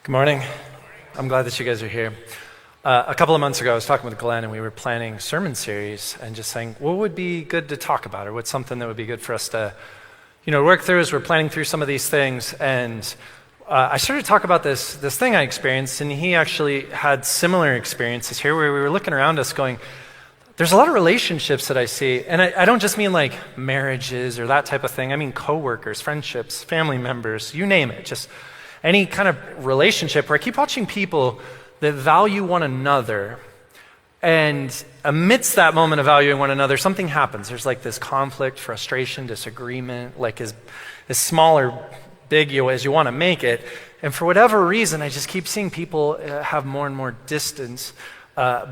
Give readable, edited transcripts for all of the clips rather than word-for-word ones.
Good morning. I'm glad that you guys are here. A couple of months ago, I was talking with Glenn, and we were planning sermon series and just saying, what would be good to talk about, or what's something that would be good for us to, work through as we're planning through some of these things. And I started to talk about this thing I experienced, and he actually had similar experiences here, where we were looking around us, going, there's a lot of relationships that I see, and I don't just mean like marriages or that type of thing. I mean coworkers, friendships, family members, you name it. Just any kind of relationship where I keep watching people that value one another, and amidst that moment of valuing one another, something happens. There's like this conflict, frustration, disagreement, like as small or big as you want to make it. And for whatever reason, I just keep seeing people have more and more distance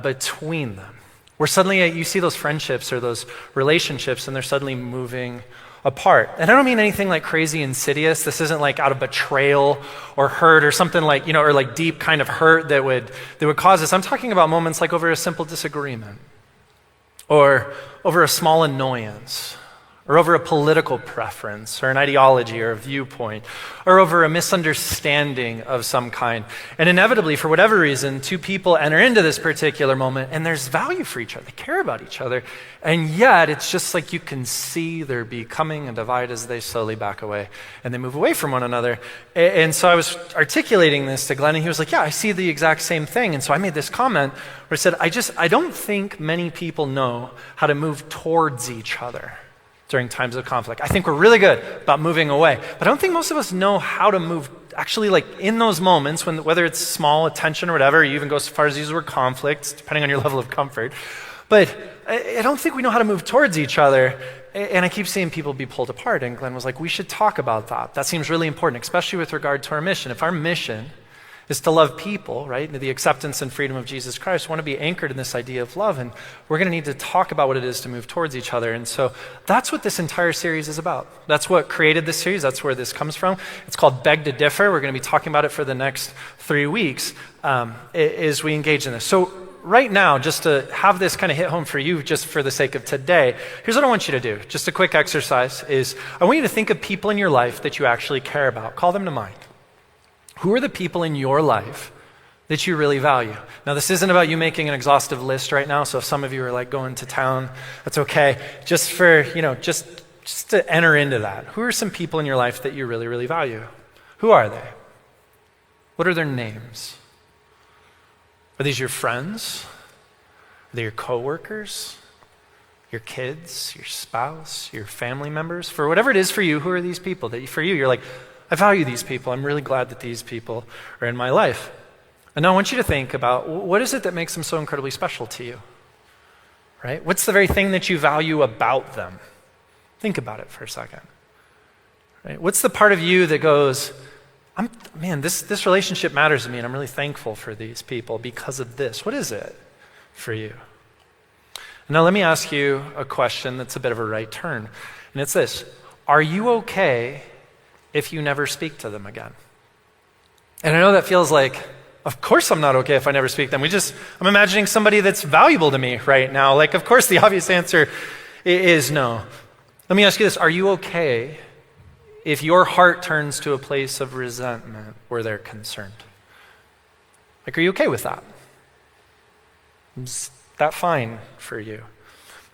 between them. Where suddenly you see those friendships or those relationships, and they're suddenly moving apart. And I don't mean anything like crazy insidious. This isn't like out of betrayal or hurt or something like, or like deep kind of hurt that would cause this. I'm talking about moments like over a simple disagreement, or over a small annoyance, or over a political preference, or an ideology, or a viewpoint, or over a misunderstanding of some kind. And inevitably, for whatever reason, two people enter into this particular moment, and there's value for each other. They care about each other. And yet, it's just like you can see there becoming a divide as they slowly back away, and they move away from one another. And so I was articulating this to Glenn, and he was like, yeah, I see the exact same thing. And so I made this comment where I said, I don't think many people know how to move towards each other during times of conflict. I think we're really good about moving away, but I don't think most of us know how to move actually, like in those moments, when whether it's small attention or whatever, you even go as far as use the word conflict, depending on your level of comfort. But I don't think we know how to move towards each other, and I keep seeing people be pulled apart, and Glenn was like, we should talk about that. That seems really important, especially with regard to our mission. If our mission is to love people, right, the acceptance and freedom of Jesus Christ, we want to be anchored in this idea of love, and we're going to need to talk about what it is to move towards each other. And so that's what this entire series is about. That's what created this series. That's where this comes from. It's called Beg to Differ. We're going to be talking about it for the next 3 weeks as we engage in this. So right now, just to have this kind of hit home for you, just for the sake of today, here's what I want you to do. Just a quick exercise is, I want you to think of people in your life that you actually care about. Call them to mind. Who are the people in your life that you really value? Now, this isn't about you making an exhaustive list right now, so if some of you are like going to town, that's okay. Just for, just to enter into that. Who are some people in your life that you really, really value? Who are they? What are their names? Are these your friends? Are they your coworkers? Your kids? Your spouse? Your family members? For whatever it is for you, who are these people that for you, you're like, I value these people. I'm really glad that these people are in my life. And now I want you to think about, what is it that makes them so incredibly special to you? Right? What's the very thing that you value about them? Think about it for a second. Right? What's the part of you that goes, this relationship matters to me, and I'm really thankful for these people because of this. What is it for you? Now let me ask you a question that's a bit of a right turn. And it's this: are you okay if you never speak to them again? And I know that feels like, of course I'm not okay if I never speak to them. I'm imagining somebody that's valuable to me right now. Like, of course the obvious answer is no. Let me ask you this: are you okay if your heart turns to a place of resentment where they're concerned? Like, are you okay with that? Is that fine for you?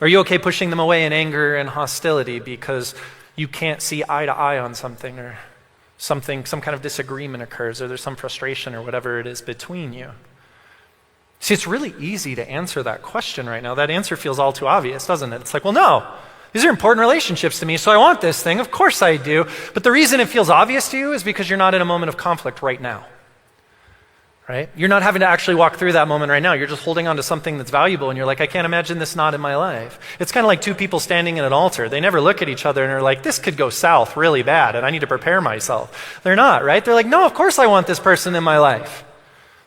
Are you okay pushing them away in anger and hostility because you can't see eye to eye on something, or some kind of disagreement occurs, or there's some frustration or whatever it is between you? See, it's really easy to answer that question right now. That answer feels all too obvious, doesn't it? It's like, well, no, these are important relationships to me, so I want this thing. Of course I do. But the reason it feels obvious to you is because you're not in a moment of conflict right now. Right? You're not having to actually walk through that moment right now. You're just holding on to something that's valuable, and you're like, I can't imagine this not in my life. It's kind of like two people standing at an altar. They never look at each other and are like, this could go south really bad, and I need to prepare myself. They're not, right? They're like, no, of course I want this person in my life.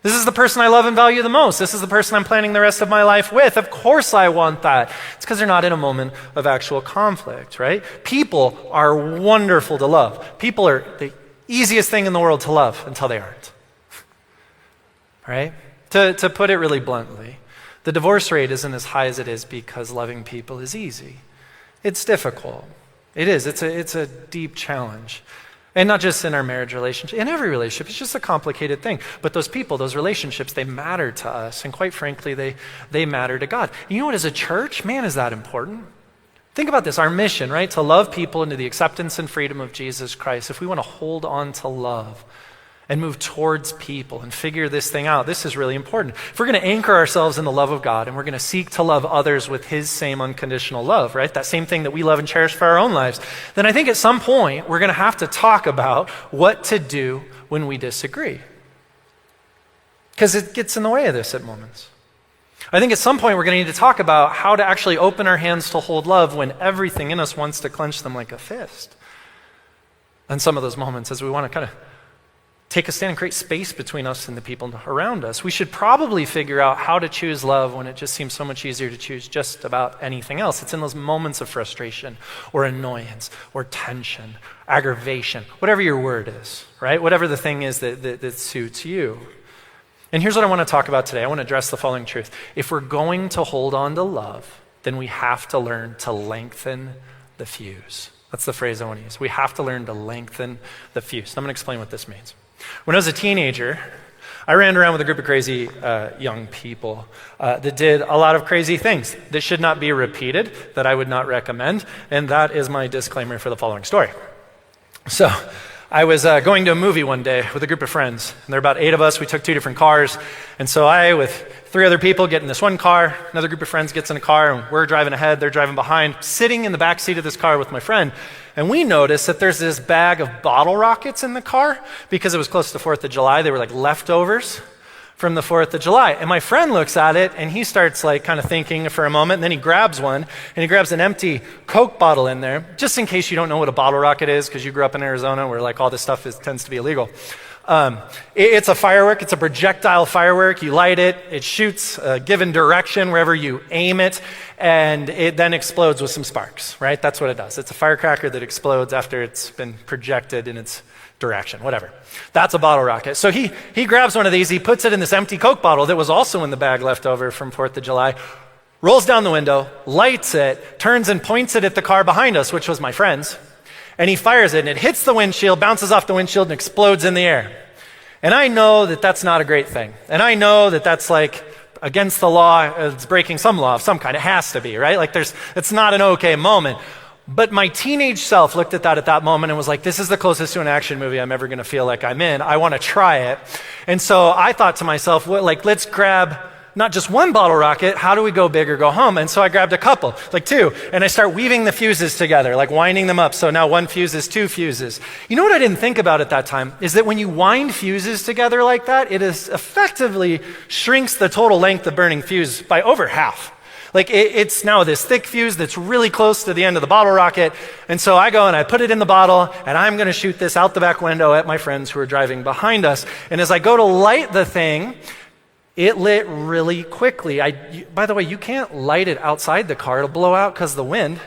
This is the person I love and value the most. This is the person I'm planning the rest of my life with. Of course I want that. It's because they're not in a moment of actual conflict, right? People are wonderful to love. People are the easiest thing in the world to love until they aren't. Right? To put it really bluntly, the divorce rate isn't as high as it is because loving people is easy. It's difficult. It is. It's a deep challenge. And not just in our marriage relationship, in every relationship, it's just a complicated thing. But those people, those relationships, they matter to us. And quite frankly, they matter to God. And you know what, as a church, man, is that important? Think about this, our mission, right? To love people into the acceptance and freedom of Jesus Christ. If we want to hold on to love and move towards people and figure this thing out, this is really important. If we're going to anchor ourselves in the love of God and we're going to seek to love others with his same unconditional love, right? That same thing that we love and cherish for our own lives, then I think at some point we're going to have to talk about what to do when we disagree. Because it gets in the way of this at moments. I think at some point we're going to need to talk about how to actually open our hands to hold love when everything in us wants to clench them like a fist. And some of those moments as we want to kind of take a stand and create space between us and the people around us. We should probably figure out how to choose love when it just seems so much easier to choose just about anything else. It's in those moments of frustration or annoyance or tension, aggravation, whatever your word is, right? Whatever the thing is that suits you. And here's what I want to talk about today. I want to address the following truth. If we're going to hold on to love, then we have to learn to lengthen the fuse. That's the phrase I want to use. We have to learn to lengthen the fuse. I'm going to explain what this means. When I was a teenager, I ran around with a group of crazy young people that did a lot of crazy things that should not be repeated, that I would not recommend, and that is my disclaimer for the following story. So I was going to a movie one day with a group of friends, and there were about 8 of us. We took 2 different cars, and so I, with 3 other people, get in this one car. Another group of friends gets in a car, and we're driving ahead, they're driving behind, sitting in the back seat of this car with my friend. And we noticed that there's this bag of bottle rockets in the car because it was close to 4th of July. They were like leftovers from the 4th of July. And my friend looks at it and he starts like kind of thinking for a moment, and then he grabs one and he grabs an empty Coke bottle in there, just in case you don't know what a bottle rocket is because you grew up in Arizona where like all this stuff tends to be illegal. It's a firework. It's a projectile firework. You light it. It shoots a given direction wherever you aim it, and it then explodes with some sparks, right? That's what it does. It's a firecracker that explodes after it's been projected in its direction, whatever. That's a bottle rocket. So he grabs one of these. He puts it in this empty Coke bottle that was also in the bag left over from 4th of July, rolls down the window, lights it, turns and points it at the car behind us, which was my friend's. And he fires it, and it hits the windshield, bounces off the windshield, and explodes in the air. And I know that that's not a great thing. And I know that that's like against the law. It's breaking some law of some kind. It has to be, right? Like it's not an okay moment. But my teenage self looked at that moment and was like, this is the closest to an action movie I'm ever going to feel like I'm in. I want to try it. And so I thought to myself, well, like, let's grab not just one bottle rocket, how do we go big or go home? And so I grabbed a couple, like 2, and I start weaving the fuses together, like winding them up. So now 1 fuse is 2 fuses. You know what I didn't think about at that time is that when you wind fuses together like that, it is effectively shrinks the total length of burning fuse by over half. Like it's now this thick fuse that's really close to the end of the bottle rocket. And so I go and I put it in the bottle, and I'm going to shoot this out the back window at my friends who are driving behind us. And as I go to light the thing, it lit really quickly. By the way, you can't light it outside the car. It'll blow out because of the wind.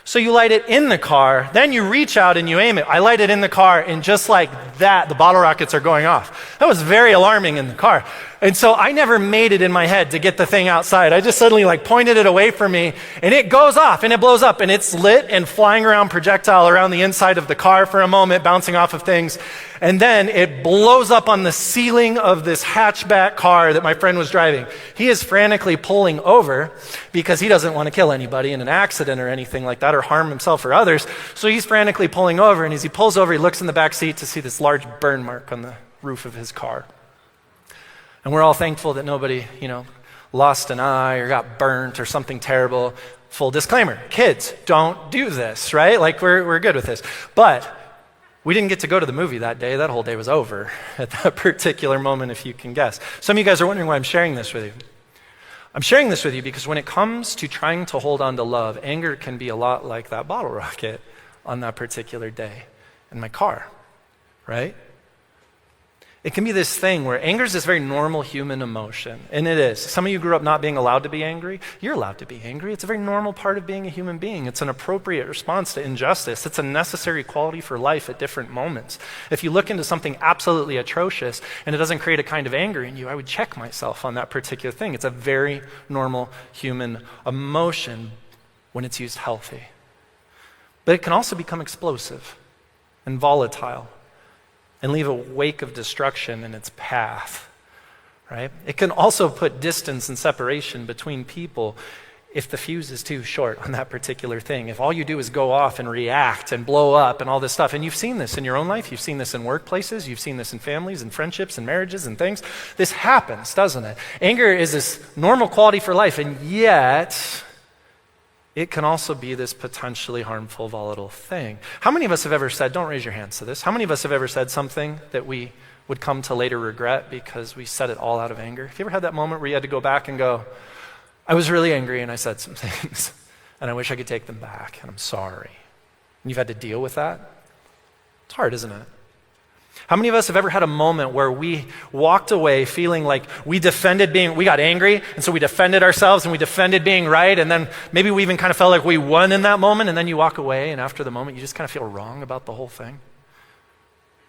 So you light it in the car, then you reach out and you aim it. I light it in the car, and just like that, the bottle rockets are going off. That was very alarming in the car. And so I never made it in my head to get the thing outside. I just suddenly like pointed it away from me, and it goes off and it blows up, and it's lit and flying around projectile around the inside of the car for a moment, bouncing off of things. And then it blows up on the ceiling of this hatchback car that my friend was driving. He is frantically pulling over because he doesn't want to kill anybody in an accident or anything like that or harm himself or others. So he's frantically pulling over, and as he pulls over, he looks in the back seat to see this large burn mark on the roof of his car. And we're all thankful that nobody, lost an eye or got burnt or something terrible. Full disclaimer, kids, don't do this, right? Like we're good with this. But we didn't get to go to the movie that day. That whole day was over at that particular moment, if you can guess. Some of you guys are wondering why I'm sharing this with you. I'm sharing this with you because when it comes to trying to hold on to love, anger can be a lot like that bottle rocket on that particular day in my car, right? It can be this thing where anger is this very normal human emotion, and it is. Some of you grew up not being allowed to be angry. You're allowed to be angry. It's a very normal part of being a human being. It's an appropriate response to injustice. It's a necessary quality for life at different moments. If you look into something absolutely atrocious and it doesn't create a kind of anger in you, I would check myself on that particular thing. It's a very normal human emotion when it's used healthy. But it can also become explosive. and volatile and leave a wake of destruction in its path, right? It can also put distance and separation between people if the fuse is too short on that particular thing. If all you do is go off and react and blow up and all this stuff, and you've seen this in your own life, you've seen this in workplaces, you've seen this in families and friendships and marriages and things. This happens, doesn't it? Anger is this normal quality for life, and yet it can also be this potentially harmful, volatile thing. How many of us have ever said, don't raise your hands to this, how many of us have ever said something that we would come to later regret because we said it all out of anger? Have you ever had that moment where you had to go back and go, I was really angry and I said some things and I wish I could take them back and I'm sorry. And you've had to deal with that? It's hard, isn't it? How many of us have ever had a moment where we walked away feeling like we got angry and so we defended ourselves and we defended being right, and then maybe we even kind of felt like we won in that moment, and then you walk away and after the moment you just kind of feel wrong about the whole thing?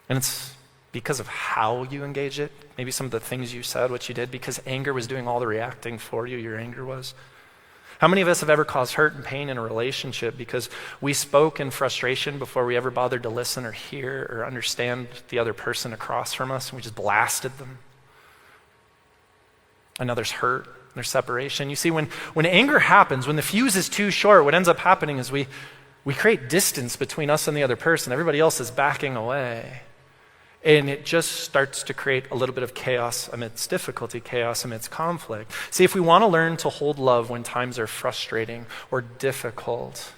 And it's because of how you engage it, maybe some of the things you said, what you did, because anger was doing all the reacting for you, your anger was. How many of us have ever caused hurt and pain in a relationship because we spoke in frustration before we ever bothered to listen or hear or understand the other person across from us, and we just blasted them? And now there's hurt, there's separation. You see, when anger happens, when the fuse is too short, what ends up happening is we create distance between us and the other person. Everybody else is backing away. And it just starts to create a little bit of chaos amidst difficulty, chaos amidst conflict. See, if we want to learn to hold love when times are frustrating or difficult,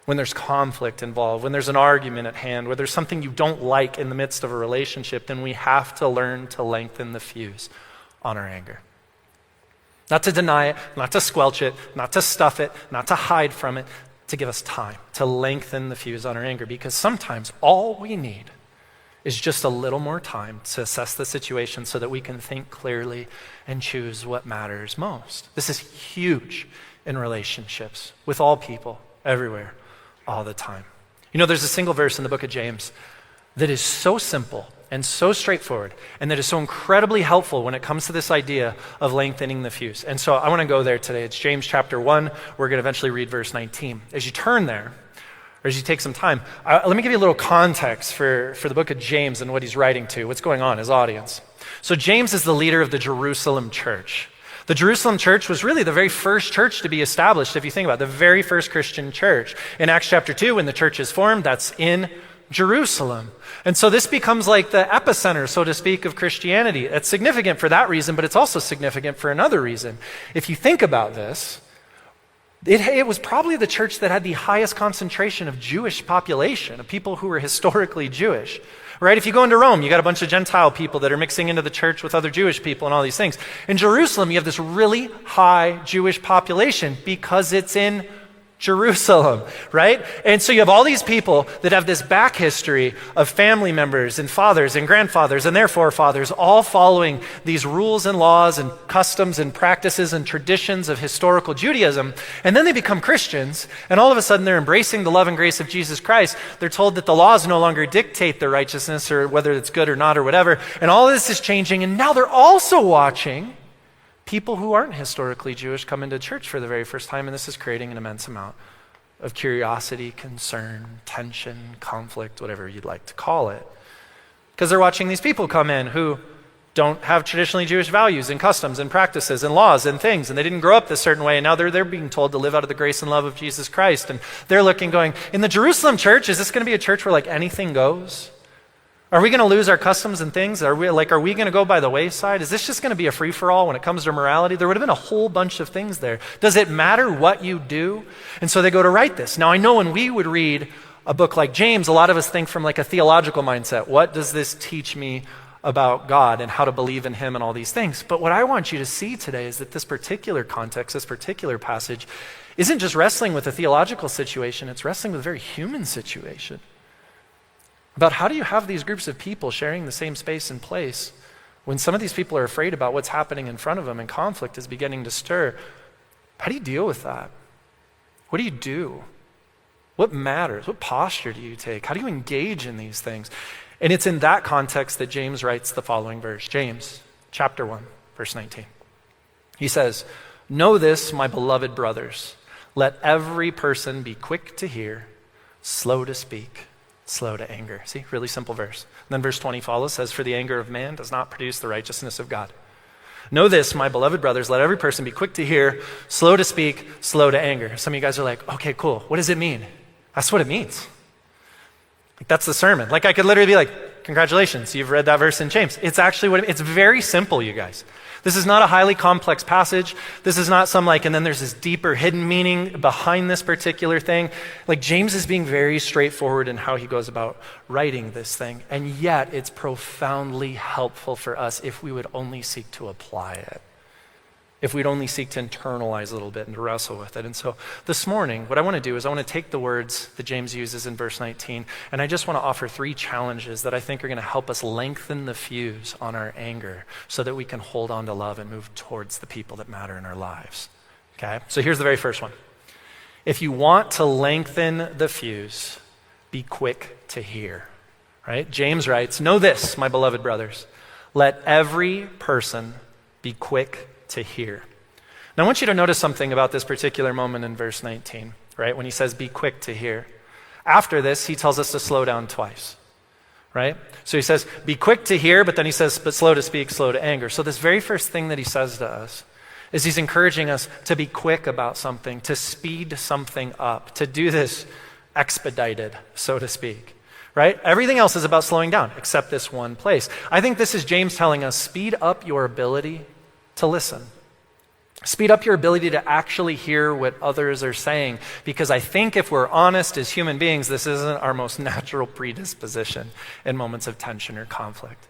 when there's conflict involved, when there's an argument at hand, where there's something you don't like in the midst of a relationship, then we have to learn to lengthen the fuse on our anger. Not to deny it, not to squelch it, not to stuff it, not to hide from it, to give us time, to lengthen the fuse on our anger, because sometimes all we need is just a little more time to assess the situation so that we can think clearly and choose what matters most. This is huge in relationships with all people, everywhere, all the time. You know, there's a single verse in the book of James that is so simple and so straightforward and that is so incredibly helpful when it comes to this idea of lengthening the fuse. And so I want to go there today. It's James chapter 1. We're going to eventually read verse 19. As you turn there, or as you take some time, let me give you a little context for the book of James and what he's writing to, what's going on, his audience. So James is the leader of the Jerusalem church. The Jerusalem church was really the very first church to be established, if you think about it, the very first Christian church. In Acts chapter 2, when the church is formed, that's in Jerusalem. And so this becomes like the epicenter, so to speak, of Christianity. It's significant for that reason, but it's also significant for another reason. If you think about this, it was probably the church that had the highest concentration of Jewish population, of people who were historically Jewish. Right? If you go into Rome, you got a bunch of Gentile people that are mixing into the church with other Jewish people and all these things. In Jerusalem, you have this really high Jewish population because it's in Jerusalem, right? And so you have all these people that have this back history of family members and fathers and grandfathers and their forefathers all following these rules and laws and customs and practices and traditions of historical Judaism. And then they become Christians, and all of a sudden they're embracing the love and grace of Jesus Christ. They're told that the laws no longer dictate their righteousness or whether it's good or not or whatever. And all of this is changing, and now they're also watching people who aren't historically Jewish come into church for the very first time, and this is creating an immense amount of curiosity, concern, tension, conflict, whatever you'd like to call it. Because they're watching these people come in who don't have traditionally Jewish values and customs and practices and laws and things, and they didn't grow up this certain way, and now they're being told to live out of the grace and love of Jesus Christ. And they're looking, going, in the Jerusalem church, is this going to be a church where like anything goes? Are we going to lose our customs and things? Are we going to go by the wayside? Is this just going to be a free-for-all when it comes to morality? There would have been a whole bunch of things there. Does it matter what you do? And so they go to write this. Now, I know when we would read a book like James, a lot of us think from like a theological mindset. What does this teach me about God and how to believe in him and all these things? But what I want you to see today is that this particular context, this particular passage, isn't just wrestling with a theological situation. It's wrestling with a very human situation. About how do you have these groups of people sharing the same space and place when some of these people are afraid about what's happening in front of them and conflict is beginning to stir? How do you deal with that? What do you do? What matters? What posture do you take? How do you engage in these things? And it's in that context that James writes the following verse. James chapter 1, verse 19. He says, "Know this, my beloved brothers, let every person be quick to hear, slow to speak, slow to anger. See, really simple verse. And then verse 20 follows, says, for the anger of man does not produce the righteousness of God. Know this, my beloved brothers, let every person be quick to hear, slow to speak, slow to anger. Some of you guys are like, okay, cool. What does it mean? That's what it means. Like, that's the sermon. Like, I could literally be like, congratulations, you've read that verse in James. It's actually it's very simple, you guys. This is not a highly complex passage. This is not some and then there's this deeper hidden meaning behind this particular thing. Like, James is being very straightforward in how he goes about writing this thing. And yet it's profoundly helpful for us if we would only seek to apply it. If we'd only seek to internalize a little bit and to wrestle with it. And so this morning, what I want to do is I want to take the words that James uses in verse 19, and I just want to offer 3 challenges that I think are going to help us lengthen the fuse on our anger so that we can hold on to love and move towards the people that matter in our lives. Okay? So here's the very first one. If you want to lengthen the fuse, be quick to hear. Right? James writes, know this, my beloved brothers, let every person be quick to hear. Now I want you to notice something about this particular moment in verse 19, right? When he says, be quick to hear. After this, he tells us to slow down twice, right? So he says, be quick to hear, but then he says, but slow to speak, slow to anger. So this very first thing that he says to us is he's encouraging us to be quick about something, to speed something up, to do this expedited, so to speak. Right? Everything else is about slowing down, except this one place. I think this is James telling us, speed up your ability to listen. Speed up your ability to actually hear what others are saying, because I think if we're honest as human beings, this isn't our most natural predisposition in moments of tension or conflict.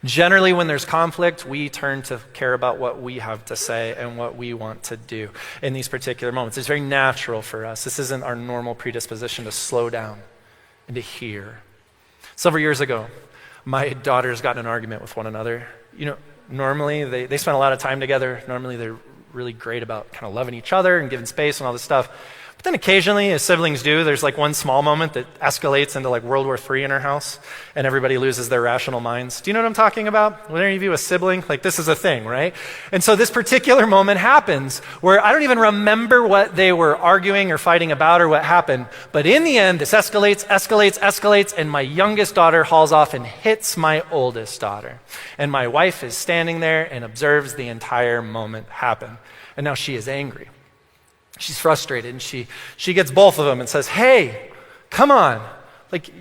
Generally, when there's conflict, we turn to care about what we have to say and what we want to do in these particular moments. It's very natural for us. This isn't our normal predisposition to slow down and to hear. Several years ago, my daughters got in an argument with one another. Normally, they spend a lot of time together. Normally, they're really great about kind of loving each other and giving space and all this stuff. But then occasionally, as siblings do, there's one small moment that escalates into World War III in our house, and everybody loses their rational minds. Do you know what I'm talking about? When any of you a sibling, this is a thing, right? And so this particular moment happens where I don't even remember what they were arguing or fighting about or what happened. But in the end, this escalates, and my youngest daughter hauls off and hits my oldest daughter. And my wife is standing there and observes the entire moment happen. And now she is angry. She's frustrated, and she gets both of them and says, hey, come on.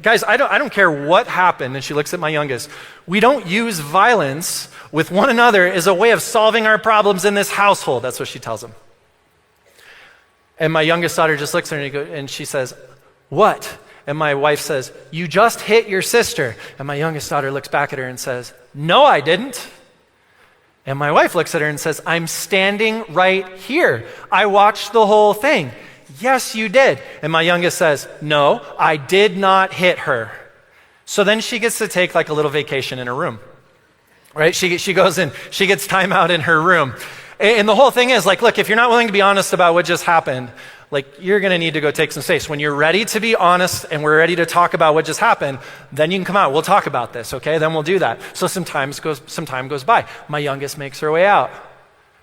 Guys, I don't care what happened. And she looks at my youngest. We don't use violence with one another as a way of solving our problems in this household. That's what she tells him. And my youngest daughter just looks at her and she says, what? And my wife says, you just hit your sister. And my youngest daughter looks back at her and says, no, I didn't. And my wife looks at her and says, I'm standing right here. I watched the whole thing. Yes, you did. And my youngest says, no, I did not hit her. So then she gets to take a little vacation in her room, right? She goes in, she gets time out in her room. And the whole thing is look, if you're not willing to be honest about what just happened, you're going to need to go take some space. When you're ready to be honest and we're ready to talk about what just happened, then you can come out. We'll talk about this, okay? Then we'll do that. So some time goes by. My youngest makes her way out.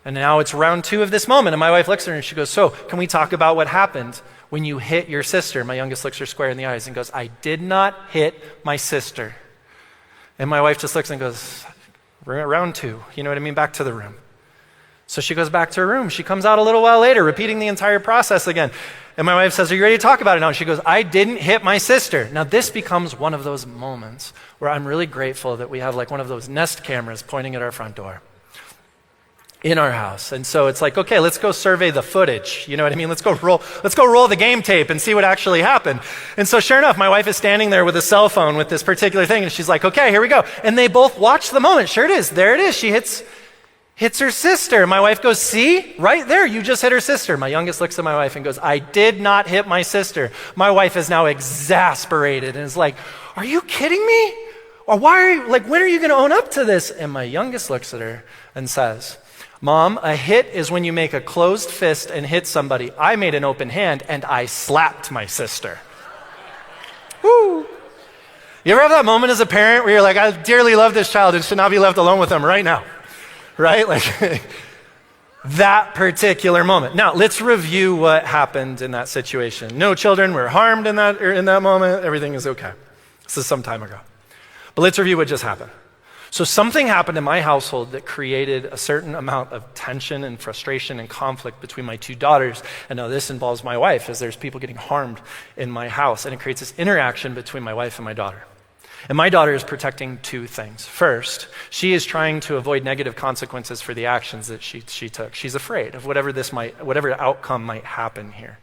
And now it's round 2 of this moment. And my wife looks at her and she goes, so can we talk about what happened when you hit your sister? My youngest looks her square in the eyes and goes, I did not hit my sister. And my wife just looks and goes, we're at round 2. You know what I mean? Back to the room. So she goes back to her room. She comes out a little while later, repeating the entire process again. And my wife says, are you ready to talk about it now? And she goes, I didn't hit my sister. Now this becomes one of those moments where I'm really grateful that we have one of those Nest cameras pointing at our front door in our house. And so it's okay, let's go survey the footage. You know what I mean? Let's go roll the game tape and see what actually happened. And so sure enough, my wife is standing there with a cell phone with this particular thing. And she's like, okay, here we go. And they both watch the moment. Sure it is. There it is. She hits her sister. My wife goes, see, right there, you just hit her sister. My youngest looks at my wife and goes, I did not hit my sister. My wife is now exasperated and is like, are you kidding me? Or why are you, when are you going to own up to this? And my youngest looks at her and says, Mom, a hit is when you make a closed fist and hit somebody. I made an open hand and I slapped my sister. Woo! You ever have that moment as a parent where you're like, I dearly love this child and should not be left alone with them right now? Right? That particular moment. Now, let's review what happened in that situation. No children were harmed in that moment. Everything is okay. This is some time ago. But let's review what just happened. So something happened in my household that created a certain amount of tension and frustration and conflict between my two daughters. And now this involves my wife, as there's people getting harmed in my house. And it creates this interaction between my wife and my daughter. And my daughter is protecting two things. First, she is trying to avoid negative consequences for the actions that she took. She's afraid of whatever outcome might happen here.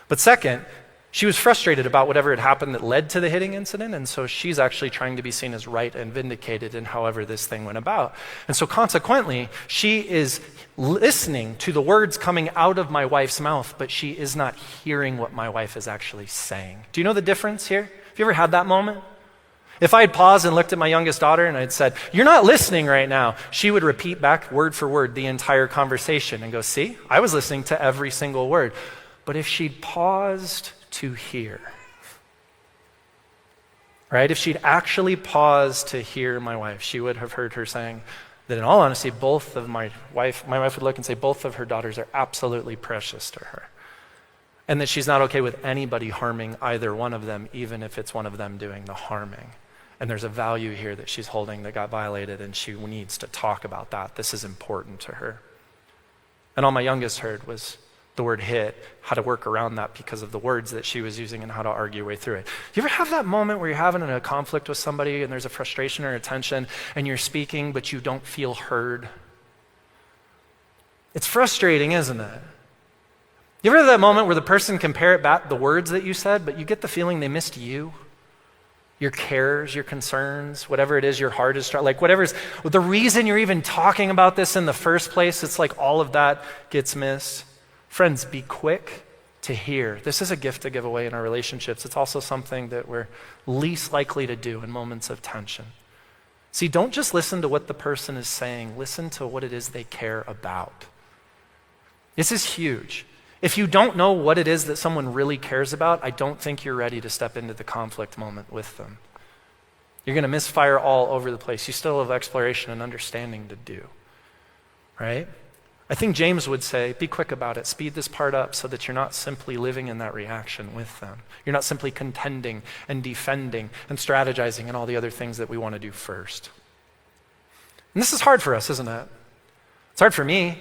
But second, she was frustrated about whatever had happened that led to the hitting incident, and so she's actually trying to be seen as right and vindicated in however this thing went about. And so consequently, she is listening to the words coming out of my wife's mouth, but she is not hearing what my wife is actually saying. Do you know the difference here? Have you ever had that moment? If I had paused and looked at my youngest daughter and I'd said, "You're not listening right now," she would repeat back word for word the entire conversation and go, "See, I was listening to every single word." But if she'd paused to hear, right? If she'd actually paused to hear my wife, she would have heard her saying that in all honesty, my wife would look and say both of her daughters are absolutely precious to her. And that she's not okay with anybody harming either one of them, even if it's one of them doing the harming. And there's a value here that she's holding that got violated, and she needs to talk about that. This is important to her. And all my youngest heard was the word hit, how to work around that because of the words that she was using and how to argue your way through it. Do you ever have that moment where you're having a conflict with somebody and there's a frustration or a tension and you're speaking but you don't feel heard? It's frustrating, isn't it? You ever have that moment where the person can parrot back the words that you said, but you get the feeling they missed you? Your cares, your concerns, whatever it is your heart is trying, like whatever's, the reason you're even talking about this in the first place, it's like all of that gets missed. Friends, be quick to hear. This is a gift to give away in our relationships. It's also something that we're least likely to do in moments of tension. See, don't just listen to what the person is saying. Listen to what it is they care about. This is huge. If you don't know what it is that someone really cares about, I don't think you're ready to step into the conflict moment with them. You're going to misfire all over the place. You still have exploration and understanding to do, right? I think James would say, be quick about it. Speed this part up so that you're not simply living in that reaction with them. You're not simply contending and defending and strategizing and all the other things that we want to do first. And this is hard for us, isn't it? It's hard for me.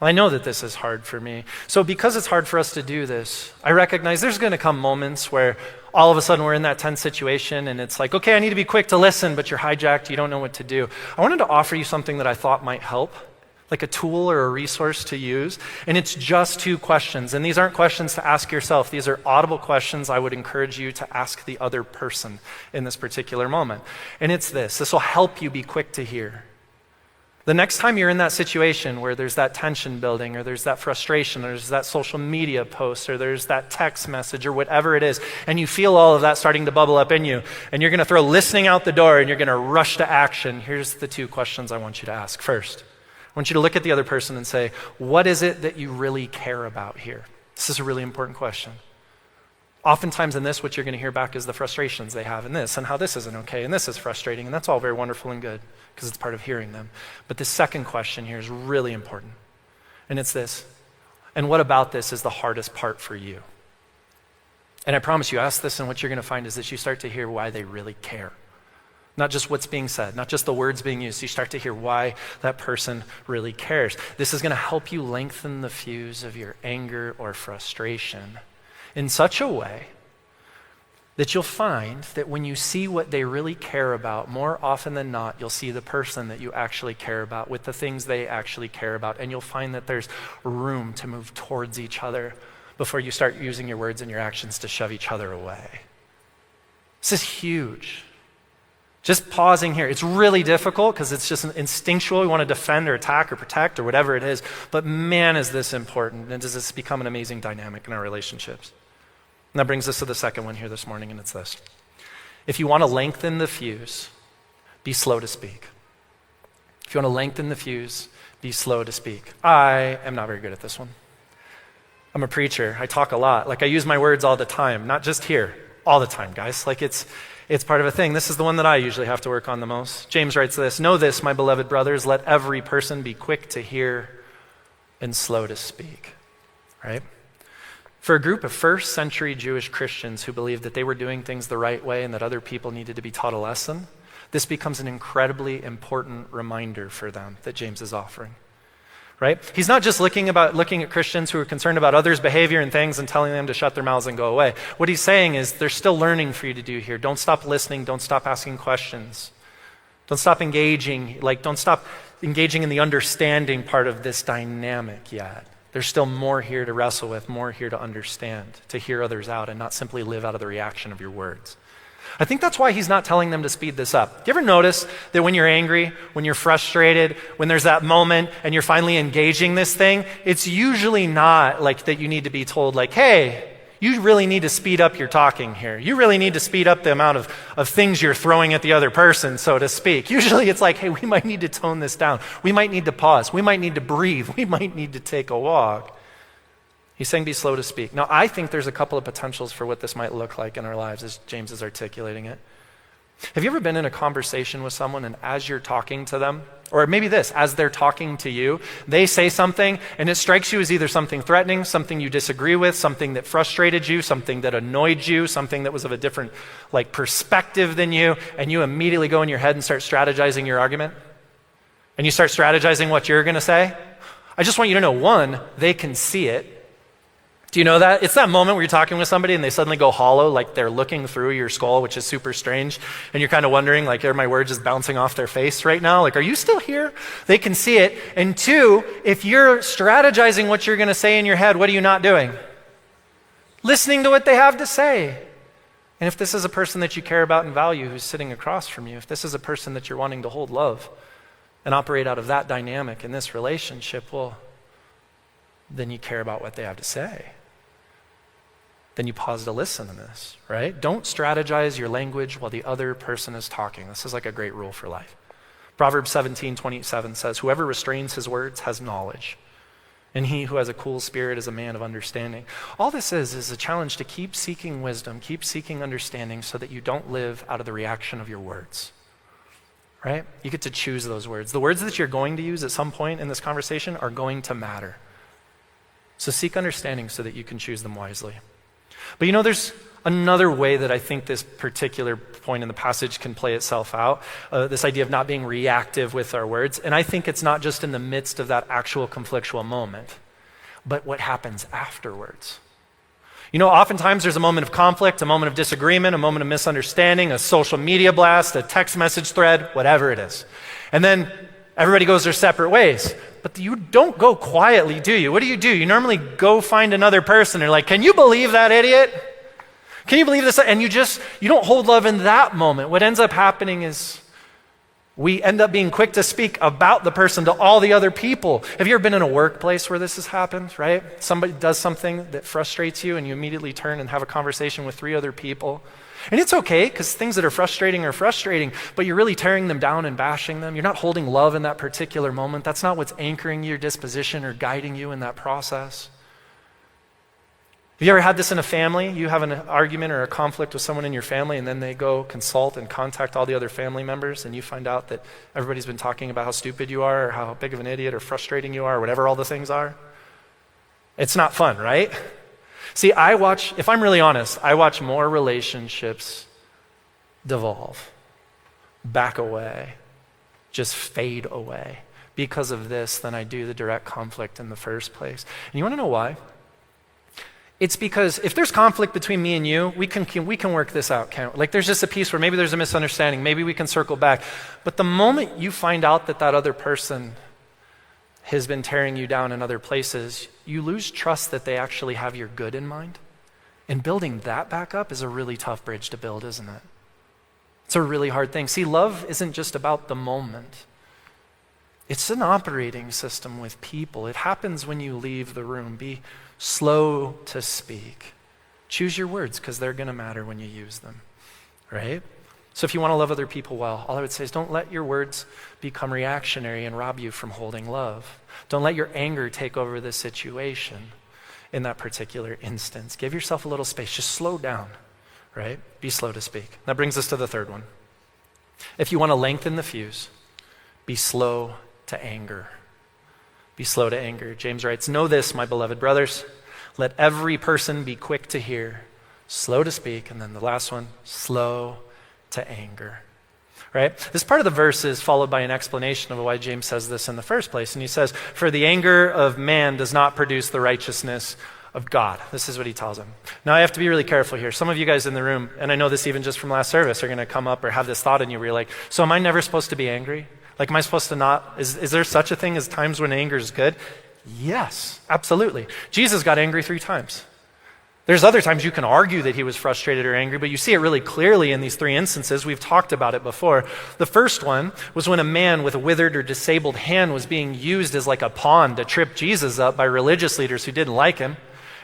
Well, I know that this is hard for me. So because it's hard for us to do this, I recognize there's going to come moments where all of a sudden we're in that tense situation and it's like, okay, I need to be quick to listen, but you're hijacked, you don't know what to do. I wanted to offer you something that I thought might help, like a tool or a resource to use. And it's just 2 questions. And these aren't questions to ask yourself. These are audible questions I would encourage you to ask the other person in this particular moment. And it's this. This will help you be quick to hear. The next time you're in that situation where there's that tension building or there's that frustration or there's that social media post or there's that text message or whatever it is, and you feel all of that starting to bubble up in you, and you're going to throw listening out the door and you're going to rush to action, here's the 2 questions I want you to ask. First, I want you to look at the other person and say, what is it that you really care about here? This is a really important question. Oftentimes in this, what you're going to hear back is the frustrations they have in this and how this isn't okay and this is frustrating, and that's all very wonderful and good because it's part of hearing them. But the second question here is really important, and it's this. And what about this is the hardest part for you? And I promise you, ask this, and what you're going to find is that you start to hear why they really care. Not just what's being said, not just the words being used. You start to hear why that person really cares. This is going to help you lengthen the fuse of your anger or frustration in such a way that you'll find that when you see what they really care about, more often than not, you'll see the person that you actually care about with the things they actually care about, and you'll find that there's room to move towards each other before you start using your words and your actions to shove each other away. This is huge. Just pausing here. It's really difficult because it's just instinctual. We want to defend or attack or protect or whatever it is. But man, is this important. And does this become an amazing dynamic in our relationships? And that brings us to the second one here this morning, and it's this. If you want to lengthen the fuse, be slow to speak. If you want to lengthen the fuse, be slow to speak. I am not very good at this one. I'm a preacher. I talk a lot. Like I use my words all the time, not just here, all the time, guys. Like it's part of a thing. This is the one that I usually have to work on the most. James writes this, "Know this, my beloved brothers, let every person be quick to hear and slow to speak." Right? For a group of first century Jewish Christians who believed that they were doing things the right way and that other people needed to be taught a lesson, this becomes an incredibly important reminder for them that James is offering. Right? He's not just looking at Christians who are concerned about others' behavior and things and telling them to shut their mouths and go away. What he's saying is there's still learning for you to do here. Don't stop listening. Don't stop asking questions. Don't stop engaging. Don't stop engaging in the understanding part of this dynamic yet. There's still more here to wrestle with, more here to understand, to hear others out and not simply live out of the reaction of your words. I think that's why he's not telling them to speed this up. Do you ever notice that when you're angry, when you're frustrated, when there's that moment and you're finally engaging this thing, it's usually not like that you need to be told like, hey, you really need to speed up your talking here. You really need to speed up the amount of things you're throwing at the other person, so to speak. Usually it's like, hey, we might need to tone this down. We might need to pause. We might need to breathe. We might need to take a walk. He's saying be slow to speak. Now, I think there's a couple of potentials for what this might look like in our lives as James is articulating it. Have you ever been in a conversation with someone and as you're talking to them, or maybe this, as they're talking to you, they say something and it strikes you as either something threatening, something you disagree with, something that frustrated you, something that annoyed you, something that was of a different perspective than you, and you immediately go in your head and start strategizing your argument? And you start strategizing what you're going to say? I just want you to know, one, they can see it. Do you know that? It's that moment where you're talking with somebody and they suddenly go hollow, like they're looking through your skull, which is super strange. And you're kind of wondering, are my words just bouncing off their face right now? Are you still here? They can see it. And two, if you're strategizing what you're going to say in your head, what are you not doing? Listening to what they have to say. And if this is a person that you care about and value who's sitting across from you, if this is a person that you're wanting to hold love and operate out of that dynamic in this relationship, well, then you care about what they have to say. Then you pause to listen to this, right? Don't strategize your language while the other person is talking. This is like a great rule for life. Proverbs 17:27 says, whoever restrains his words has knowledge, and he who has a cool spirit is a man of understanding. All this is a challenge to keep seeking wisdom, keep seeking understanding so that you don't live out of the reaction of your words, right? You get to choose those words. The words that you're going to use at some point in this conversation are going to matter. So seek understanding so that you can choose them wisely. But there's another way that I think this particular point in the passage can play itself out, this idea of not being reactive with our words. And I think it's not just in the midst of that actual conflictual moment, but what happens afterwards. Oftentimes there's a moment of conflict, a moment of disagreement, a moment of misunderstanding, a social media blast, a text message thread, whatever it is. And then everybody goes their separate ways. But you don't go quietly, do you? What do? You normally go find another person and you're like, can you believe that idiot? Can you believe this? And you don't hold love in that moment. What ends up happening is we end up being quick to speak about the person to all the other people. Have you ever been in a workplace where this has happened, right? Somebody does something that frustrates you and you immediately turn and have a conversation with 3 other people. And it's okay because things that are frustrating, but you're really tearing them down and bashing them. You're not holding love in that particular moment. That's not what's anchoring your disposition or guiding you in that process. Have you ever had this in a family? You have an argument or a conflict with someone in your family and then they go consult and contact all the other family members and you find out that everybody's been talking about how stupid you are or how big of an idiot or frustrating you are or whatever all the things are? It's not fun, right? See, if I'm really honest, I watch more relationships devolve, back away, just fade away because of this than I do the direct conflict in the first place. And you want to know why? It's because if there's conflict between me and you, we can work this out. There's just a piece where maybe there's a misunderstanding, maybe we can circle back. But the moment you find out that other person has been tearing you down in other places, you lose trust that they actually have your good in mind. And building that back up is a really tough bridge to build, isn't it? It's a really hard thing. See, love isn't just about the moment. It's an operating system with people. It happens when you leave the room. Be slow to speak. Choose your words because they're going to matter when you use them, right? So if you want to love other people well, all I would say is don't let your words become reactionary and rob you from holding love. Don't let your anger take over the situation in that particular instance. Give yourself a little space. Just slow down, right? Be slow to speak. That brings us to the third one. If you want to lengthen the fuse, be slow to anger. Be slow to anger. James writes, know this, my beloved brothers. Let every person be quick to hear, slow to speak, and then the last one, slow to anger. Right? This part of the verse is followed by an explanation of why James says this in the first place. And he says, for the anger of man does not produce the righteousness of God. This is what he tells him. Now I have to be really careful here. Some of you guys in the room, and I know this even just from last service, are going to come up or have this thought in you where you're like, so am I never supposed to be angry? Like, am I supposed to not? Is there such a thing as times when anger is good? Yes, absolutely. Jesus got angry 3 times. There's other times you can argue that he was frustrated or angry, but you see it really clearly in these 3 instances. We've talked about it before. The first one was when a man with a withered or disabled hand was being used as like a pawn to trip Jesus up by religious leaders who didn't like him.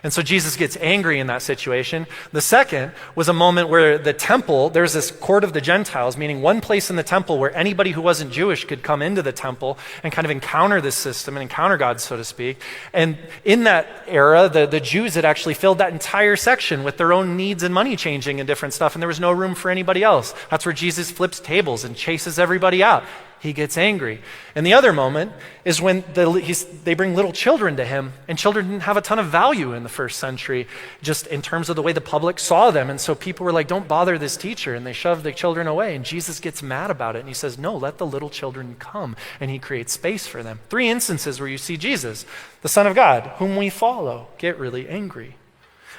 And so Jesus gets angry in that situation. The second was a moment where the temple, there's this court of the Gentiles, meaning one place in the temple where anybody who wasn't Jewish could come into the temple and kind of encounter this system and encounter God, so to speak. And in that era, the Jews had actually filled that entire section with their own needs and money changing and different stuff, and there was no room for anybody else. That's where Jesus flips tables and chases everybody out. He gets angry. And the other moment is when they bring little children to him, and children didn't have a ton of value in the first century, just in terms of the way the public saw them. And so people were like, don't bother this teacher, and they shoved the children away. And Jesus gets mad about it, and he says, no, let the little children come. And he creates space for them. 3 instances where you see Jesus, the Son of God, whom we follow, get really angry.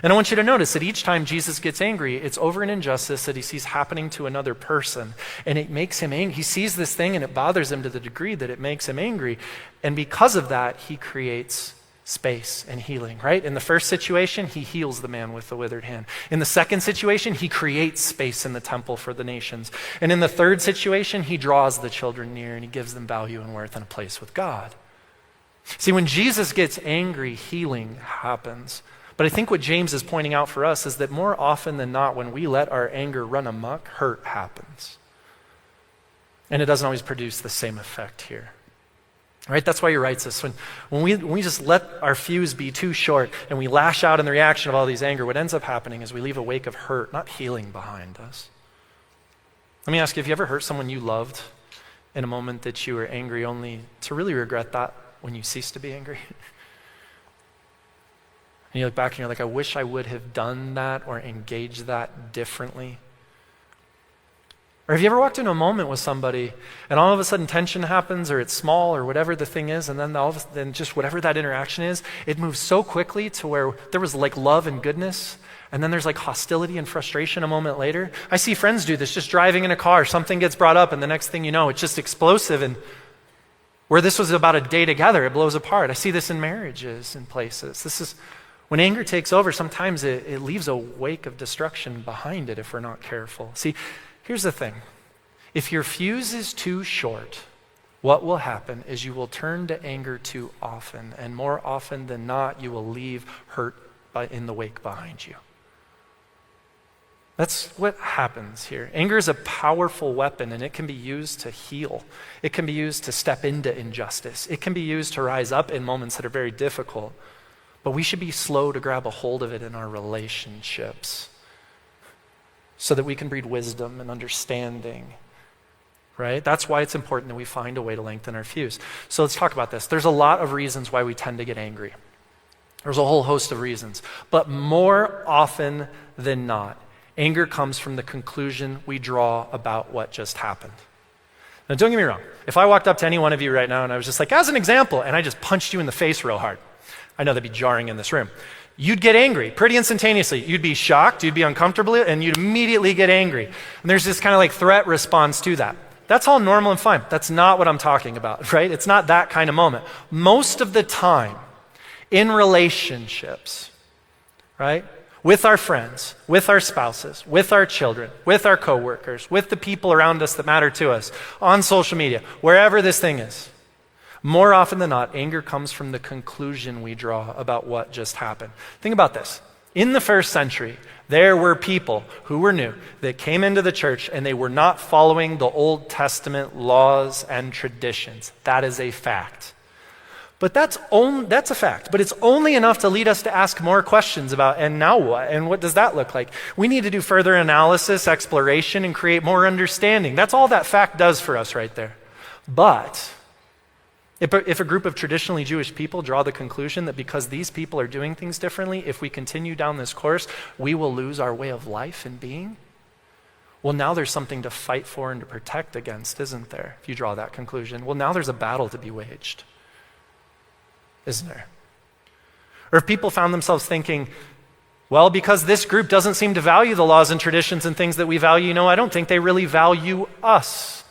And I want you to notice that each time Jesus gets angry, it's over an injustice that he sees happening to another person. And it makes him angry. He sees this thing and it bothers him to the degree that it makes him angry. And because of that, he creates space and healing, right? In the first situation, he heals the man with the withered hand. In the second situation, he creates space in the temple for the nations. And in the third situation, he draws the children near and he gives them value and worth and a place with God. See, when Jesus gets angry, healing happens. But I think what James is pointing out for us is that more often than not, when we let our anger run amok, hurt happens. And it doesn't always produce the same effect here. Right? That's why he writes this. When we just let our fuse be too short and we lash out in the reaction of all these anger, what ends up happening is we leave a wake of hurt, not healing, behind us. Let me ask you, have you ever hurt someone you loved in a moment that you were angry, only to really regret that when you cease to be angry? And you look back and you're like, I wish I would have done that or engaged that differently. Or have you ever walked into a moment with somebody and all of a sudden tension happens, or it's small, or whatever the thing is, and then just whatever that interaction is, it moves so quickly to where there was like love and goodness, and then there's like hostility and frustration a moment later. I see friends do this, just driving in a car, something gets brought up, and the next thing you know, it's just explosive, and where this was about a day together, it blows apart. I see this in marriages and places. This is when anger takes over, sometimes it leaves a wake of destruction behind it if we're not careful. See, here's the thing. If your fuse is too short, what will happen is you will turn to anger too often, and more often than not, you will leave hurt in the wake behind you. That's what happens here. Anger is a powerful weapon, and it can be used to heal. It can be used to step into injustice. It can be used to rise up in moments that are very difficult. But we should be slow to grab a hold of it in our relationships so that we can breed wisdom and understanding, right? That's why it's important that we find a way to lengthen our fuse. So let's talk about this. There's a lot of reasons why we tend to get angry. There's a whole host of reasons. But more often than not, anger comes from the conclusion we draw about what just happened. Now, don't get me wrong. If I walked up to any one of you right now and I was just like, as an example, and I just punched you in the face real hard, I know that'd be jarring in this room. You'd get angry pretty instantaneously. You'd be shocked, you'd be uncomfortable, and you'd immediately get angry. And there's this kind of like threat response to that. That's all normal and fine. That's not what I'm talking about, right? It's not that kind of moment. Most of the time, in relationships, right? With our friends, with our spouses, with our children, with our coworkers, with the people around us that matter to us, on social media, wherever this thing is, more often than not, anger comes from the conclusion we draw about what just happened. Think about this. In the first century, there were people who were new that came into the church and they were not following the Old Testament laws and traditions. That is a fact. But that's a fact. But it's only enough to lead us to ask more questions about, and now what? And what does that look like? We need to do further analysis, exploration, and create more understanding. That's all that fact does for us right there. But If a group of traditionally Jewish people draw the conclusion that because these people are doing things differently, if we continue down this course, we will lose our way of life and being, well, now there's something to fight for and to protect against, isn't there? If you draw that conclusion, well, now there's a battle to be waged, isn't there? Or if people found themselves thinking, well, because this group doesn't seem to value the laws and traditions and things that we value, I don't think they really value us.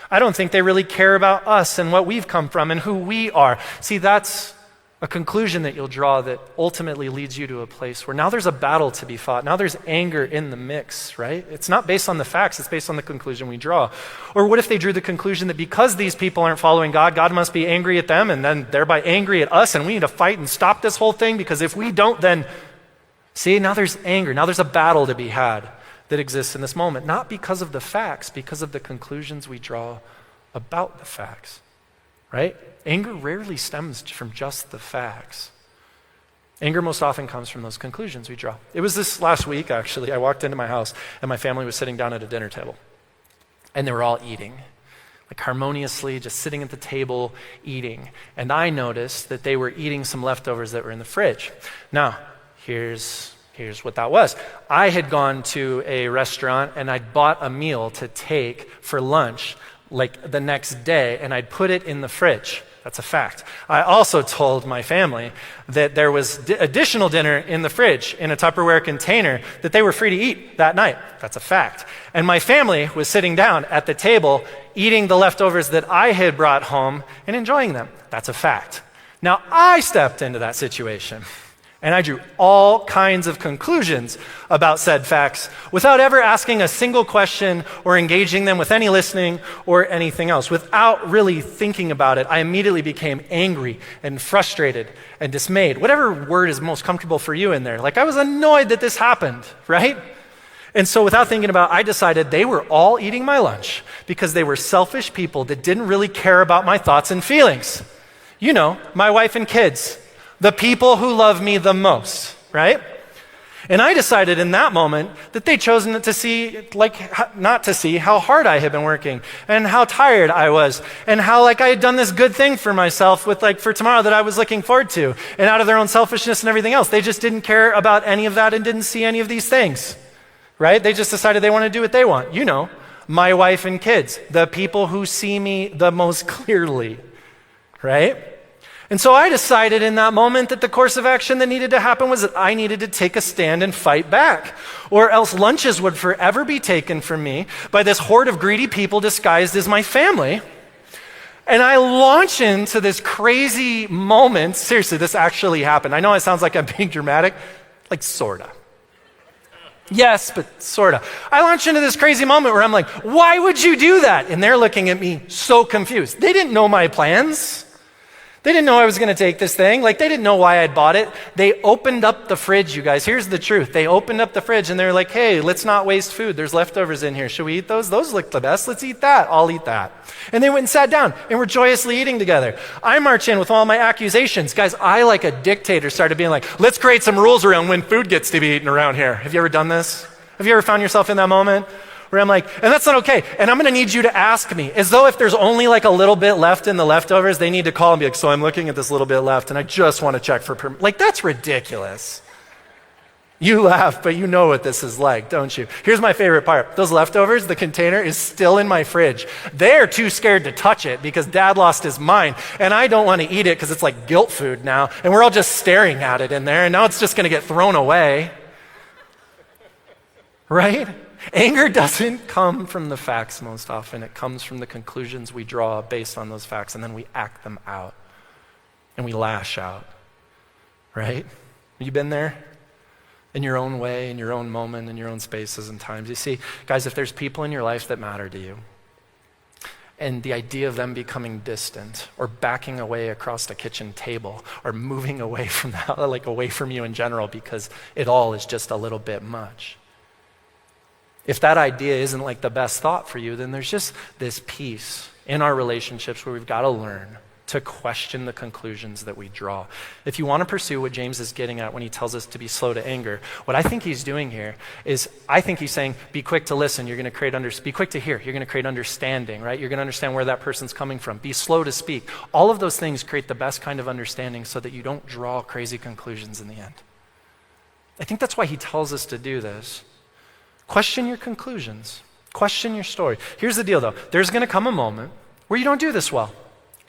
I don't think they really care about us and what we've come from and who we are. See, that's a conclusion that you'll draw that ultimately leads you to a place where now there's a battle to be fought. Now there's anger in the mix, right? It's not based on the facts, it's based on the conclusion we draw. Or what if they drew the conclusion that because these people aren't following God, God must be angry at them and then thereby angry at us and we need to fight and stop this whole thing because if we don't, then... See, now there's anger. Now there's a battle to be had that exists in this moment, not because of the facts, because of the conclusions we draw about the facts, right? Anger rarely stems from just the facts. Anger most often comes from those conclusions we draw. It was this last week, actually. I walked into my house, and my family was sitting down at a dinner table, and they were all eating, like harmoniously, just sitting at the table, eating. And I noticed that they were eating some leftovers that were in the fridge. Now, here's what that was. I had gone to a restaurant and I'd bought a meal to take for lunch like the next day and I'd put it in the fridge. That's a fact. I also told my family that there was additional dinner in the fridge in a Tupperware container that they were free to eat that night. That's a fact. And my family was sitting down at the table eating the leftovers that I had brought home and enjoying them. That's a fact. Now I stepped into that situation. And I drew all kinds of conclusions about said facts without ever asking a single question or engaging them with any listening or anything else. Without really thinking about it, I immediately became angry and frustrated and dismayed. Whatever word is most comfortable for you in there. Like I was annoyed that this happened, right? And so without thinking about it, I decided they were all eating my lunch because they were selfish people that didn't really care about my thoughts and feelings. You know, my wife and kids. The people who love me the most, right? And I decided in that moment that they chose not to see how hard I had been working and how tired I was and how I had done this good thing for myself with for tomorrow that I was looking forward to. And out of their own selfishness and everything else, they just didn't care about any of that and didn't see any of these things, right? They just decided they want to do what they want. You know, my wife and kids, the people who see me the most clearly, right? And so I decided in that moment that the course of action that needed to happen was that I needed to take a stand and fight back, or else lunches would forever be taken from me by this horde of greedy people disguised as my family. And I launch into this crazy moment. Seriously, this actually happened. I know it sounds like I'm being dramatic, sorta. Yes, but sorta. I launch into this crazy moment where I'm like, why would you do that? And they're looking at me so confused. They didn't know my plans. They didn't know I was going to take this thing. They didn't know why I'd bought it. They opened up the fridge, you guys. Here's the truth. They opened up the fridge and they're like, hey, let's not waste food. There's leftovers in here. Should we eat those? Those look the best. Let's eat that. I'll eat that. And they went and sat down and were joyously eating together. I march in with all my accusations. Guys, I, like a dictator, started being like, let's create some rules around when food gets to be eaten around here. Have you ever done this? Have you ever found yourself in that moment? Where I'm like, and that's not okay. And I'm going to need you to ask me. As though if there's only a little bit left in the leftovers, they need to call and be like, so I'm looking at this little bit left and I just want to check for permission. That's ridiculous. You laugh, but you know what this is like, don't you? Here's my favorite part. Those leftovers, the container is still in my fridge. They're too scared to touch it because Dad lost his mind. And I don't want to eat it because it's like guilt food now. And we're all just staring at it in there. And now it's just going to get thrown away. Right? Anger doesn't come from the facts most often. It comes from the conclusions we draw based on those facts, and then we act them out, and we lash out, right? Have you been there? In your own way, in your own moment, in your own spaces and times. You see, guys, if there's people in your life that matter to you, and the idea of them becoming distant or backing away across the kitchen table or moving away from away from you in general because it all is just a little bit much. If that idea isn't the best thought for you, then there's just this piece in our relationships where we've got to learn to question the conclusions that we draw. If you want to pursue what James is getting at when he tells us to be slow to anger, what I think he's doing here is, I think he's saying, be quick to listen, you're going to create be quick to hear, you're going to create understanding, right? You're going to understand where that person's coming from. Be slow to speak. All of those things create the best kind of understanding so that you don't draw crazy conclusions in the end. I think that's why he tells us to do this. Question your conclusions. Question your story. Here's the deal though. There's going to come a moment where you don't do this well.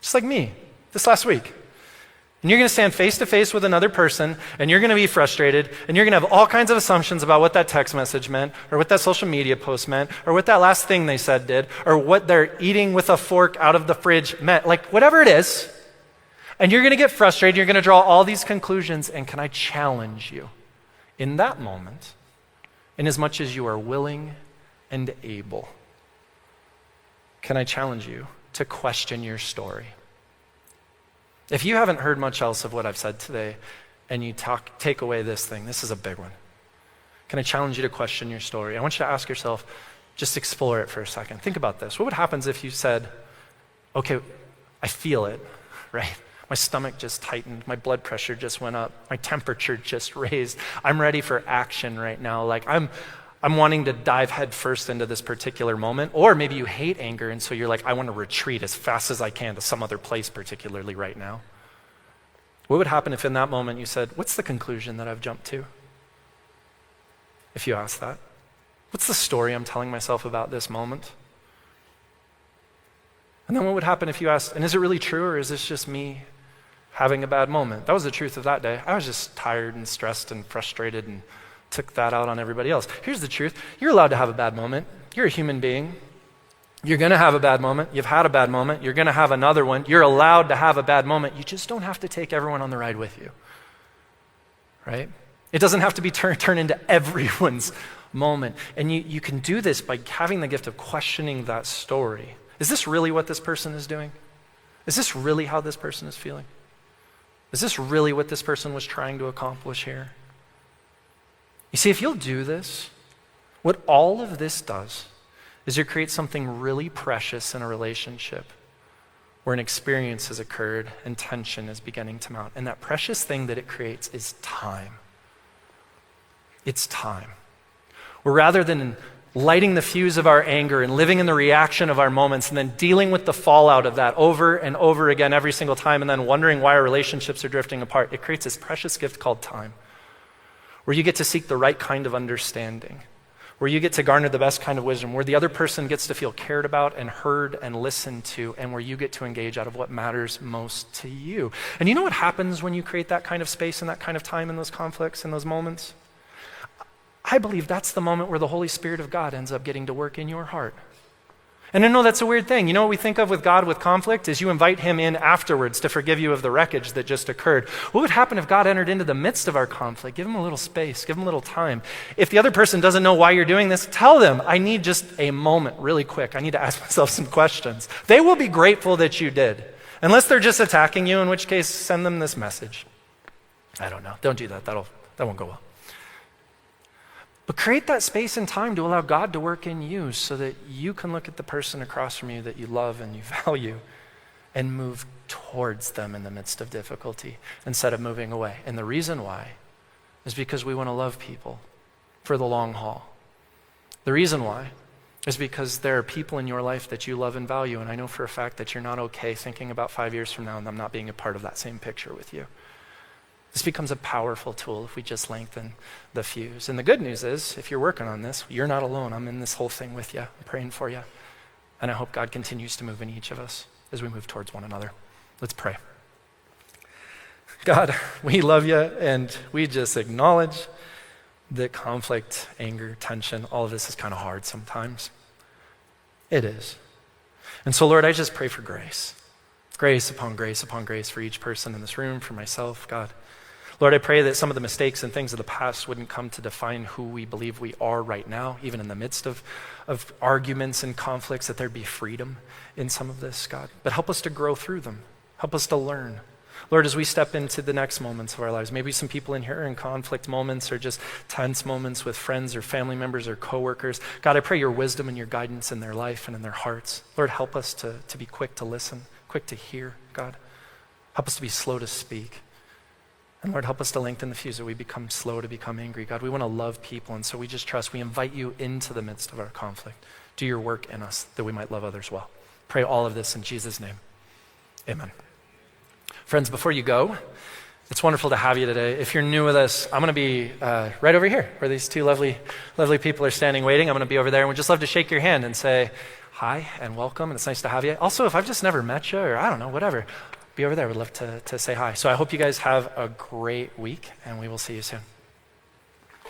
Just like me, this last week. And you're going to stand face to face with another person, and you're going to be frustrated, and you're going to have all kinds of assumptions about what that text message meant, or what that social media post meant, or what that last thing they said did, or what they're eating with a fork out of the fridge meant. Like, whatever it is. And you're going to get frustrated, you're going to draw all these conclusions, and can I challenge you in that moment, in as much as you are willing and able, can I challenge you to question your story? If you haven't heard much else of what I've said today, and you take away this thing, this is a big one. Can I challenge you to question your story? I want you to ask yourself, just explore it for a second. Think about this. What would happen if you said, okay, I feel it, right? My stomach just tightened, my blood pressure just went up, my temperature just raised. I'm ready for action right now. Like I'm wanting to dive head first into this particular moment. Or maybe you hate anger, and so you're like, I want to retreat as fast as I can to some other place, particularly right now. What would happen if in that moment you said, what's the conclusion that I've jumped to? If you asked that. What's the story I'm telling myself about this moment? And then what would happen if you asked, and is it really true, or is this just me having a bad moment? That was the truth of that day. I was just tired and stressed and frustrated and took that out on everybody else. Here's the truth. You're allowed to have a bad moment. You're a human being. You're going to have a bad moment. You've had a bad moment. You're going to have another one. You're allowed to have a bad moment. You just don't have to take everyone on the ride with you, right? It doesn't have to be turned into everyone's moment. And you can do this by having the gift of questioning that story. Is this really what this person is doing? Is this really how this person is feeling? Is this really what this person was trying to accomplish here? You see, if you'll do this, what all of this does is you create something really precious in a relationship where an experience has occurred and tension is beginning to mount. And that precious thing that it creates is time. It's time. Where rather than lighting the fuse of our anger and living in the reaction of our moments and then dealing with the fallout of that over and over again every single time and then wondering why our relationships are drifting apart, it creates this precious gift called time, where you get to seek the right kind of understanding, where you get to garner the best kind of wisdom, where the other person gets to feel cared about and heard and listened to, and where you get to engage out of what matters most to you. And you know what happens when you create that kind of space and that kind of time in those conflicts, in those moments? I believe that's the moment where the Holy Spirit of God ends up getting to work in your heart. And I know that's a weird thing. You know what we think of with God with conflict is you invite him in afterwards to forgive you of the wreckage that just occurred. What would happen if God entered into the midst of our conflict? Give him a little space, give him a little time. If the other person doesn't know why you're doing this, tell them, I need just a moment really quick. I need to ask myself some questions. They will be grateful that you did. Unless they're just attacking you, in which case send them this message. I don't know. Don't do that. That won't go well. But create that space and time to allow God to work in you so that you can look at the person across from you that you love and you value and move towards them in the midst of difficulty instead of moving away. And the reason why is because we want to love people for the long haul. The reason why is because there are people in your life that you love and value, and I know for a fact that you're not okay thinking about 5 years from now and them not being a part of that same picture with you. This becomes a powerful tool if we just lengthen the fuse. And the good news is, if you're working on this, you're not alone. I'm in this whole thing with you. I'm praying for you. And I hope God continues to move in each of us as we move towards one another. Let's pray. God, we love you, and we just acknowledge that conflict, anger, tension, all of this is kind of hard sometimes. It is. And so, Lord, I just pray for grace. Grace upon grace upon grace for each person in this room, for myself, God. Lord, I pray that some of the mistakes and things of the past wouldn't come to define who we believe we are right now, even in the midst of arguments and conflicts, that there'd be freedom in some of this, God. But help us to grow through them. Help us to learn. Lord, as we step into the next moments of our lives, maybe some people in here are in conflict moments or just tense moments with friends or family members or coworkers. God, I pray your wisdom and your guidance in their life and in their hearts. Lord, help us to be quick to listen, quick to hear, God. Help us to be slow to speak. And Lord, help us to lengthen the fuse that we become slow to become angry. God, we want to love people, and so we just trust. We invite you into the midst of our conflict. Do your work in us that we might love others well. Pray all of this in Jesus' name. Amen. Friends, before you go, it's wonderful to have you today. If you're new with us, I'm going to be right over here where these two lovely people are standing waiting. I'm going to be over there, and we'd just love to shake your hand and say hi and welcome, and it's nice to have you. Also, if I've just never met you, or I don't know, whatever, be over there. We'd love to say hi. So I hope you guys have a great week, and we will see you soon.